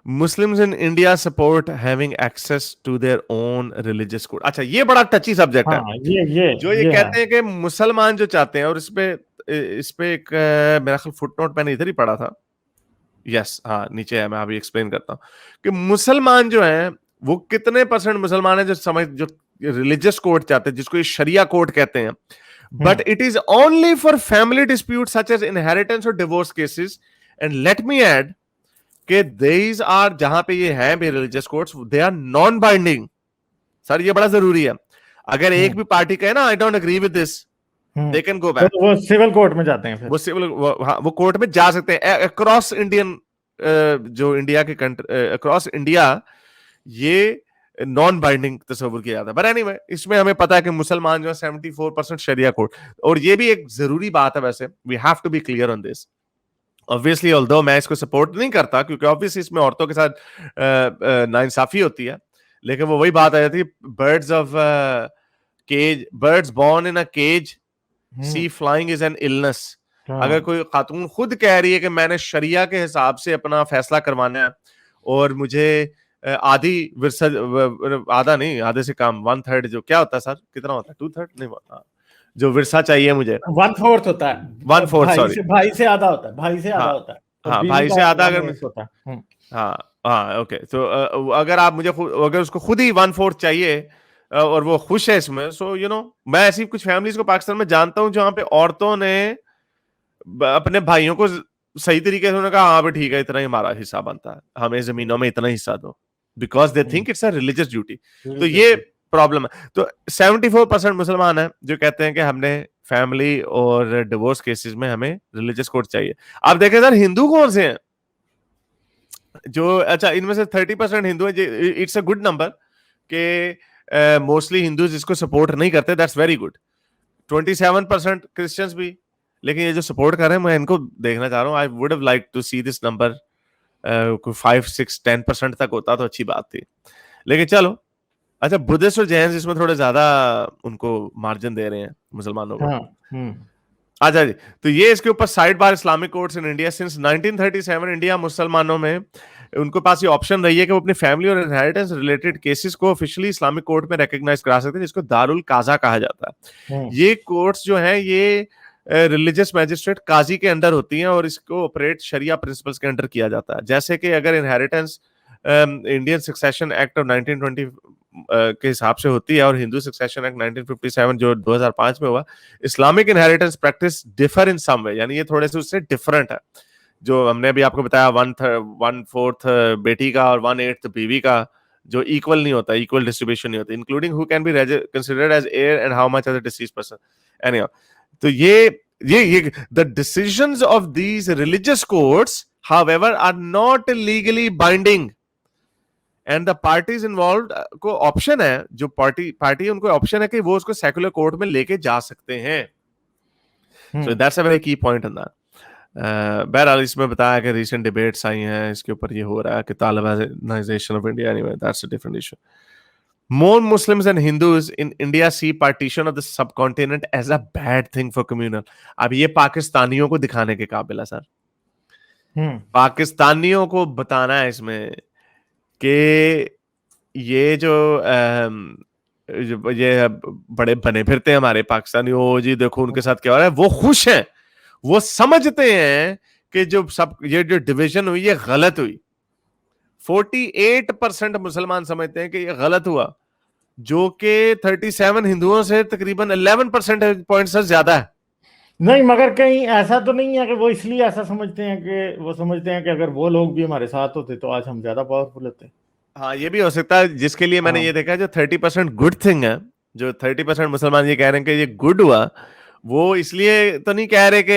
Speaker 1: Muslims in India support having access to their own religious code. अच्छा, ये बड़ा टची सब्जेक्ट है. जो ये कहते हैं कि मुसलमान जो चाहते हैं, और इस पे एक मेरा ख्याल फुटनोट मैंने इधर ही पढ़ा था. यस, हाँ, नीचे है, मैं अभी एक्सप्लेन करता हूँ कि मुसलमान जो हैं वो कितने परसेंट मुसलमान हैं जो रिलीजियस कोड चाहते हैं, जिसको ये शरिया कोड कहते हैं. But it is only for family dispute such as inheritance और divorce cases. And let me add कि these are, जहां पे ये हैं भी religious codes, they are non binding. Sir ये बड़ा जरूरी है. अगर एक भी पार्टी कहे ना I don't agree with this, they can go back.
Speaker 2: वो सिविल कोर्ट में जाते हैं फिर.
Speaker 1: वो कोर्ट में जा सकते हैं अक्रॉस इंडियन, जो इंडिया के अक्रॉस इंडिया ये नॉन बाइंडिंग तस्वुर किया जाता है. बट एनीवे, इसमें हमें पता है कि मुसलमान जो है 74% शरिया कोड. और ये भी एक जरूरी बात है वैसे, we have to be clear on this. Obviously although मैं इसको सपोर्ट नहीं करता, क्योंकि ऑब्वियसली इसमें औरतों के साथ नाइंसाफी होती है, लेकिन वो वही बात आ जाती है, birds born in a cage, see flying is an illness. अगर कोई खातून खुद कह रही है कि मैंने शरिया के हिसाब से अपना फैसला करवाना है और मुझे आधा नहीं, आधे से कम 1/3, जो क्या होता है सर, कितना होता है, 2/3 नहीं होता, जो विरसा चाहिए मुझे
Speaker 2: 1/4 होता है.
Speaker 1: 1/4, सॉरी,
Speaker 2: भाई से आधा होता है. भाई से आधा होता है.
Speaker 1: हाँ, भाई से आधा अगर
Speaker 2: होता है.
Speaker 1: हाँ, ओके. तो अगर आप मुझे अगर उसको खुद ही 1/4 चाहिए और वो खुश है इसमें, सो मैं ऐसी कुछ फैमिलीज को पाकिस्तान में जानता हूँ जहां पे औरतों ने अपने भाइयों को सही तरीके से उन्होंने कहा, हाँ भाई ठीक है, इतना ही हमारा हिस्सा बनता है, हमें जमीनों में इतना हिस्सा दो, because they think it's a religious duty. तो ये प्रॉब्लम है. तो 74% मुसलमान है जो कहते हैं कि हमने फैमिली और डिवोर्स केसेस में हमें रिलीजियस कोड चाहिए. आप देखें सर, हिंदू कौन से हैं जो, अच्छा, इनमें से 30% हिंदू है. इट्स अ गुड नंबर के मोस्टली हिंदूज इसको सपोर्ट नहीं करते. That's very good. 27% क्रिश्चियंस भी. लेकिन ये जो सपोर्ट कर रहे हैं, मैं इनको देखना चाह रहा हूँ. I would have like to see this number 5, 6, 10% तक होता तो अच्छी बात थी. लेकिन चलो. अच्छा, बुद्धिस्ट और जैन इसमें थोड़े ज्यादा उनको मार्जिन दे रहे हैं मुसलमानों को. अच्छा जी, तो ये इसके ऊपर side bar Islamic courts in India since 1937. India मुसलमानों में उनके पास ये ऑप्शन रही है कि वो अपनी फैमिली और इनहेरिटेंस रिलेटेड केसेस को ऑफिशियली इस्लामिक कोर्ट में रिकॉग्नाइज करा सकते हैं, जिसको दारुल काजा कहा जाता है. ये कोर्ट्स जो हैं ये रिलीजियस मैजिस्ट्रेट काजी के अंडर होती हैं और इसको ऑपरेट शरिया प्रिंसिपल्स के अंडर किया जाता है. जैसे कि अगर inheritance Indian succession act of 1920 के हिसाब से होती है और हिंदू सक्सेशन एक्ट 1957 जो 2005 में हुआ, Islamic inheritance practice differ in some way, यानी ये थोड़े से उससे डिफरेंट है. जो हमने अभी आपको बताया 1/4 बेटी का और 1/8 बीवी का, जो इक्वल नहीं होता, इक्वल डिस्ट्रीब्यूशन नहीं होता, including who can be considered as heir and how much as a deceased person. Anyhow, तो ये the decisions of these religious courts however are not legally binding. And the parties involved को option है, जो party उनको option है कि वो उसको सेकुलर कोर्ट में लेके जा सकते हैं. सो दैट्स अ वेरी की पॉइंट ऑन दैट. बहरहाल इसमें बताया कि रीसेंट डिबेट्स आई हैं, इसके ऊपर ये हो रहा है कि Talibanisation of India. Anyway, that's a different issue. More Muslims and Hindus in India see partition of the subcontinent as a bad thing for communal. अब ये पाकिस्तानियों को दिखाने के काबिल है सर. पाकिस्तानियों को बताना है इसमें कि ये जो ये बड़े बने फिरते हैं हमारे पाकिस्तानी, ओ जी देखो उनके साथ क्या हो रहा है, वो खुश हैं, वो समझते हैं कि ये जो डिवीजन हुई ये गलत हुई. 48% मुसलमान समझते हैं कि ये गलत हुआ, जो कि 37 हिंदुओं से तकरीबन 11% पॉइंट से ज्यादा है.
Speaker 2: नहीं, मगर कहीं ऐसा तो नहीं है कि वो इसलिए ऐसा समझते हैं कि वो समझते हैं कि अगर वो लोग भी हमारे साथ होते तो आज हम ज्यादा पावरफुल होते.
Speaker 1: हाँ, ये भी हो सकता है, जिसके लिए मैंने ये देखा है जो 30% गुड थिंग है, जो 30% मुसलमान ये कह रहे हैं कि ये गुड हुआ, वो इसलिए तो नहीं कह रहे कि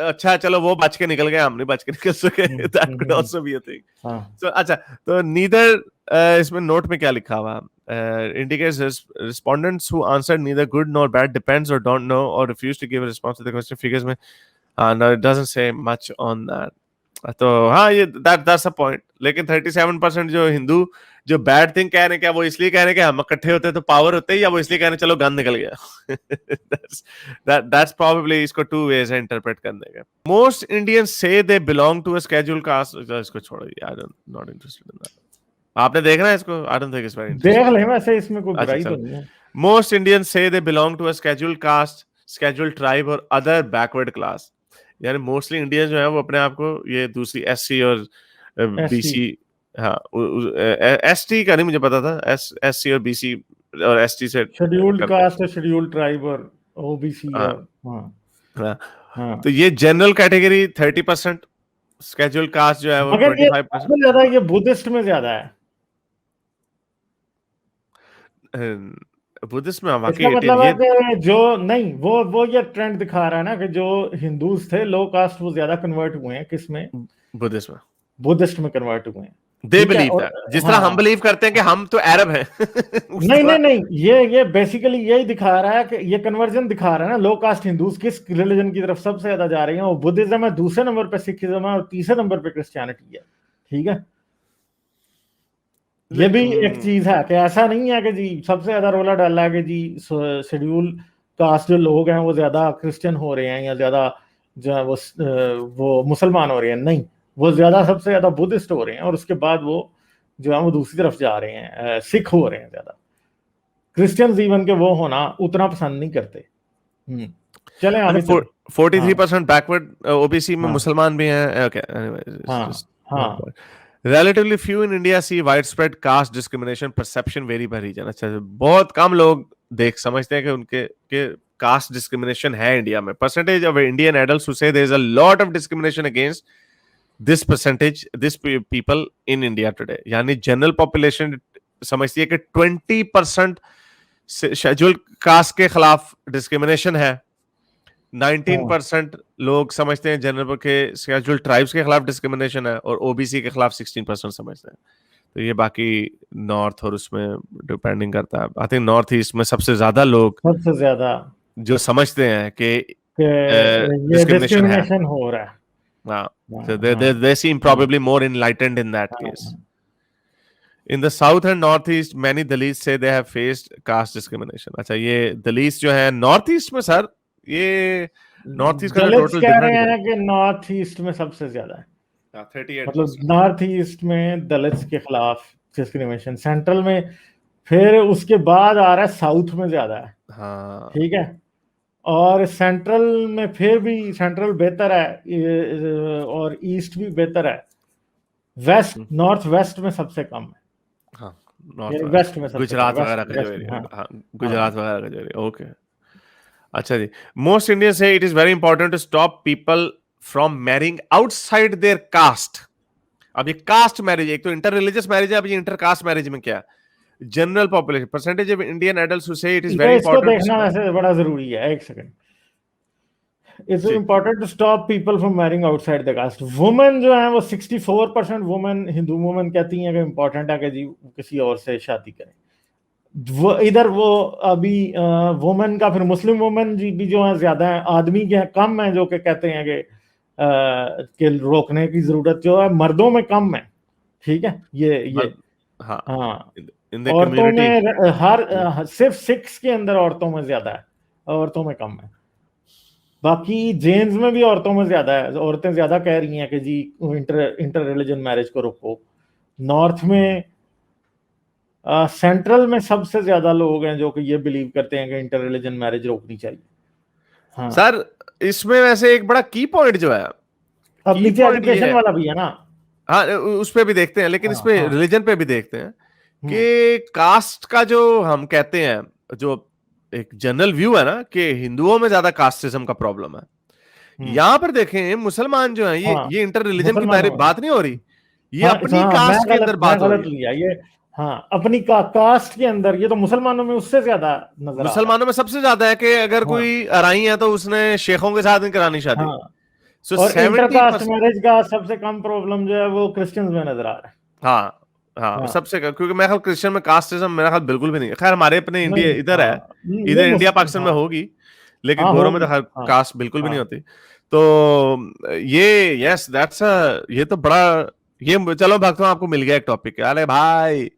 Speaker 1: अच्छा चलो वो बच के निकल गए, हम नहीं बच के निकल सके. That could also be a thing. So अच्छा, तो नीदर इसमें नोट में क्या लिखा हुआ, indicates respondents who answered neither good nor bad, depends or don't know or refuse to give a response to the question. Figures में no, it doesn't say much on that. तो हाँ, ये that's a point. लेकिन 37% जो हिंदू जो bad thing कह रहे हैं, क्या वो इसलिए कह रहे हैं कि हम इकट्ठे होते तो पावर होते, या वो इसलिए कह रहे हैं चलो गन निकल गया? दैट्स प्रोबेबली, इसको टू वेज है इंटरप्रेट करने का। Most Indians say they belong to a scheduled caste. इसको छोड़ो, I am not interested in that. आपने देखना है इसको? I don't think it's very
Speaker 2: देख
Speaker 1: इंटरेस्टिंग।
Speaker 2: ले, वैसे इसमें कोई
Speaker 1: अच्छा
Speaker 2: बुराई तो
Speaker 1: चल।
Speaker 2: नहीं है।
Speaker 1: Most Indians say they belong to a scheduled caste, scheduled tribe और अदर बैकवर्ड क्लास। यानी मोस्टली इंडियंस जो है वो अपने आप को ये दूसरी एससी और बीसी, हाँ एसटी का नहीं मुझे पता था, एससी और बीसी और एसटी से
Speaker 2: शेड्यूल्ड
Speaker 1: करते हैं।
Speaker 2: कास्ट, शेड्यूल्ड ट्राइब और ओबीसी
Speaker 1: हाँ,
Speaker 2: और
Speaker 1: हाँ।
Speaker 2: हाँ।
Speaker 1: तो ये जनरल कैटेगरी 30%, स्केड्यूल्ड कास्ट जो है वो
Speaker 2: मगर ये
Speaker 1: 25%।
Speaker 2: सबसे ज्यादा ये बुद्धिस्ट में ज्यादा है।
Speaker 1: बुद्धिस्ट में वाकई
Speaker 2: इसका
Speaker 1: 18
Speaker 2: मतलब है
Speaker 1: ये
Speaker 2: कि जो नहीं, वो ये ट्रेंड दिखा रहा है ना कि जो हिंदूज थे लो कास्ट वो ज्यादा कन्वर्ट हुए हैं, किसमें?
Speaker 1: बुद्धिस्ट में
Speaker 2: बुद्धिस्ट में कन्वर्ट हुए हैं।
Speaker 1: दे
Speaker 2: ठीक है।
Speaker 1: बिलीव
Speaker 2: और
Speaker 1: दैट, जिस तरह हम
Speaker 2: हाँ,
Speaker 1: बिलीव करते हैं कि हम तो अरब हैं उस
Speaker 2: नहीं नहीं
Speaker 1: तरह।
Speaker 2: नहीं, ये बेसिकली यही दिखा रहा है कि ये कन्वर्जन दिखा रहा है ना, लो कास्ट हिंदूज किस रिलीजन की तरफ सबसे ज्यादा जा रही हैं। वो बुद्धिज्म है, दूसरे नंबर पे सिखिज्म है, और तीसरे नंबर पे क्रिश्चियनिटी है। ठीक है। ये भी एक चीज है कि ऐसा नहीं है कि जी सबसे ज्यादा रोला डाला है कि जी शेड्यूल कास्ट जो लोग हैं वो ज्यादा क्रिश्चियन हो रहे हैं या ज्यादा जो है वो मुसलमान हो रहे हैं। नहीं, वो ज्यादा सबसे ज्यादा बुद्धिस्ट हो रहे हैं, और उसके बाद वो जो है वो दूसरी तरफ जा रहे हैं, सिख हो रहे हैं ज्यादा। क्रिश्चियन जीवन के वो होना उतना पसंद नहीं करते। चलें आगे चलें।
Speaker 1: 43% बैकवर्ड ओबीसी में
Speaker 2: हाँ
Speaker 1: मुसलमान भी हैं। ओके,
Speaker 2: हाँ हाँ
Speaker 1: relatively few in India see widespread caste discrimination, perception vary by region। अच्छा, बहुत कम लोग देख समझते हैं कि उनके के कास्ट डिस्क्रिमिनेशन है इंडिया में। Percentage of Indian adults who say there is a lot of discrimination against this percentage this people in India today. यानी जनरल पॉपुलेशन समझती है कि 20% शेड्यूल कास्ट के खिलाफ डिस्क्रिमिनेशन है, 19% लोग समझते हैं जनरल के शेड्यूल ट्राइब्स के खिलाफ डिस्क्रिमिनेशन है, और ओबीसी के खिलाफ 16% समझते हैं। तो ये बाकी नॉर्थ और उसमें डिपेंडिंग करता है। आई थिंक नॉर्थ ईस्ट में सबसे ज्यादा लोग
Speaker 2: सबसे ज्यादा
Speaker 1: जो समझते हैं कि
Speaker 2: ये
Speaker 1: डिस्क्रिमिनेशन है।
Speaker 2: डिस्क्रिमिनेशन हो रहा है।
Speaker 1: हाँ,
Speaker 2: हाँ
Speaker 1: so
Speaker 2: हाँ
Speaker 1: they seem
Speaker 2: हाँ
Speaker 1: probably more enlightened in that case.
Speaker 2: हाँ।
Speaker 1: In the south and northeast, many Dalits say they have faced caste discrimination. अच्छा, ये दलित जो है नॉर्थ ईस्ट में, सर ये नॉर्थ ईस्ट का जो
Speaker 2: दलित्स
Speaker 1: टोटल
Speaker 2: कह रहे
Speaker 1: डिफरेंट
Speaker 2: हैं कि नॉर्थ ईस्ट में सबसे ज्यादा है।
Speaker 1: 38%।
Speaker 2: मतलब नॉर्थ ईस्ट में दलित्स के खिलाफ डिस्क्रिमिनेशन, सेंट्रल में, फिर उसके बाद आ रहा है साउथ में ज्यादा है।
Speaker 1: हाँ,
Speaker 2: ठीक है। और सेंट्रल में फिर भी सेंट्रल बेहतर है, और ईस्ट भी बेहतर है। वेस्ट, नॉर्थ वेस्ट में सबसे कम है।
Speaker 1: हाँ, नॉर्थ
Speaker 2: यानी
Speaker 1: वेस्ट,
Speaker 2: वेस्ट में सबसे कम,
Speaker 1: गुजरात
Speaker 2: वेस्ट
Speaker 1: वगैरह का जो
Speaker 2: वेस्ट में।
Speaker 1: एरिया,
Speaker 2: हाँ
Speaker 1: हाँ,
Speaker 2: हाँ।
Speaker 1: गुजरात वगैरह का जो एरिया। ओके, अच्छा जी। Most Indian say it is very important to stop people from marrying outside their caste. अब ये कास्ट मैरिज, एक तो इंटर रिलीजियस मैरिज है, अब ये इंटर कास्ट मैरिज में क्या? General population percentage of Indian adults who say it is very
Speaker 2: इसको
Speaker 1: इंपॉर्टेंट
Speaker 2: देखना वैसे बड़ा जरूरी है। एक सेकंड। इट्स
Speaker 1: जी।
Speaker 2: Important to stop people from marrying outside the caste. Women जो है वो 64% वुमेन, हिंदू वुमेन कहती हैं कि इम्पोर्टेंट है कि जी किसी और से शादी करें। वो इधर वो अभी वुमेन का, फिर मुस्लिम वुमेन जी भी जो है ज्यादा है, आदमी के कम है जो कि कहते हैं कि रोकने की जरूरत जो है मर्दों में कम है। ठीक है। ये
Speaker 1: हाँ,
Speaker 2: हाँ।
Speaker 1: इन द
Speaker 2: औरतों
Speaker 1: कम्युनिटी।
Speaker 2: में सिर्फ सिक्स के अंदर औरतों में ज्यादा है, औरतों में कम है। बाकी जेन्स में भी औरतों में ज्यादा है, औरतें ज्यादा कह रही हैं कि जी इंटर रिलीजन मैरिज को रोको। नॉर्थ में सेंट्रल में सबसे ज्यादा लोग हैं जो कि ये बिलीव करते हैं कि इंटर रिलीजन मैरिज रोकनी चाहिए। हाँ
Speaker 1: सर, इसमें वैसे एक बड़ा की पॉइंट जो है,
Speaker 2: अब
Speaker 1: की
Speaker 2: नीचे
Speaker 1: पॉइंट ये
Speaker 2: एजुकेशन
Speaker 1: है,
Speaker 2: वाला भी है ना।
Speaker 1: हाँ उस पे भी देखते हैं, लेकिन इस
Speaker 2: हाँ
Speaker 1: पे
Speaker 2: हाँ।
Speaker 1: रिलीजन पे भी देखते हैं
Speaker 2: हम्म
Speaker 1: कि कास्ट का जो हम कहते हैं, जो एक जनरल व्यू है ना कि हिंदुओं में ज्यादा कास्टिज्म का प्रॉब्लम है। यहां पर देखें मुसलमान जो है,
Speaker 2: हाँ
Speaker 1: ये इंटर रिलीजन की
Speaker 2: मुसलमानों में।
Speaker 1: बात नहीं हो रही, ये
Speaker 2: हाँ
Speaker 1: अपनी
Speaker 2: हाँ,
Speaker 1: कास्ट के अंदर
Speaker 2: मैं
Speaker 1: बात हो रही
Speaker 2: गलत
Speaker 1: है।
Speaker 2: लिया ये। हाँ, अपनी कास्ट के अंदर, ये तो मुसलमानों में उससे ज्यादा नजर आ रहा
Speaker 1: मुसलमानों में सबसे ज्यादा है कि अगर
Speaker 2: है। हाँ
Speaker 1: कोई अराई है तो उसने शेखों के साथ नहीं करानी शादी।
Speaker 2: हाँ।
Speaker 1: सो
Speaker 2: और इंटरकास्ट
Speaker 1: 70%।
Speaker 2: मैरिज का सबसे कम प्रॉब्लम जो है वो क्रिश्चियंस में नजर आ रहा है।
Speaker 1: हाँ, हाँ,
Speaker 2: हाँ
Speaker 1: सबसे क्योंकि मेरा ख्याल क्रिश्चियन में कास्टिज्म मेरा ख्याल बिल्कुल भी नहीं है। खैर हमारे अपने इंडिया
Speaker 2: नहीं,
Speaker 1: इधर है,
Speaker 2: हाँ
Speaker 1: इधर
Speaker 2: नहीं
Speaker 1: इंडिया पाकिस्तान में
Speaker 2: हाँ
Speaker 1: होगी, लेकिन
Speaker 2: हाँ
Speaker 1: गोरों में
Speaker 2: होगी।
Speaker 1: तो खैर
Speaker 2: हाँ
Speaker 1: कास्ट बिल्कुल भी नहीं
Speaker 2: हाँ
Speaker 1: होती। तो ये यस दैट्स ये तो बड़ा ये चलो भक्तों आपको मिल गया एक टॉपिक। अरे भाई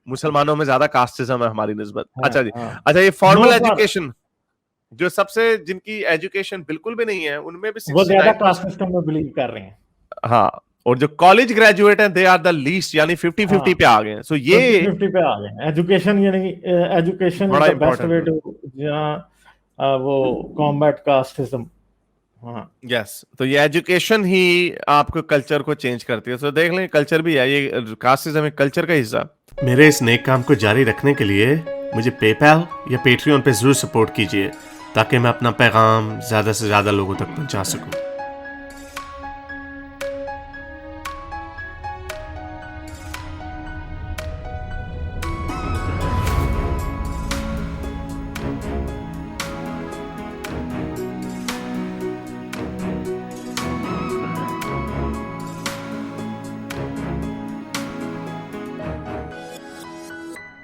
Speaker 1: मुसलमानों में ज्यादा कास्टिज्म है हमारी निस्बत। अच्छा जी, अच्छा ये फॉर्मल एजुकेशन जो सबसे जिनकी एजुकेशन बिल्कुल भी नहीं है उनमें भी
Speaker 2: वो ज्यादा कास्ट सिस्टम में बिलीव कर रहे हैं।
Speaker 1: हाँ, और जो कॉलेज ग्रेजुएट हैं दे आर द लीस्ट, यानी 50-50 पे आ गए हैं। सो ये
Speaker 2: 50-50 पे आ गए हैं। एजुकेशन यानी एजुकेशन
Speaker 1: बड़ा
Speaker 2: is the best way
Speaker 1: important
Speaker 2: to वो कॉम्बैट कास्टिज्म। हाँ
Speaker 1: यस, तो ये एजुकेशन ही आपको कल्चर को चेंज करती है। तो देख लें कल्चर भी है, ये कास्टिज्म एक कल्चर का हिस्सा। मेरे इस नेक काम को जारी रखने के लिए मुझे पेपैल या पेट्रियन पे जरूर सपोर्ट कीजिए ताकि मैं अपना पैगाम ज्यादा से ज्यादा लोगों तक पहुंचा सकूं।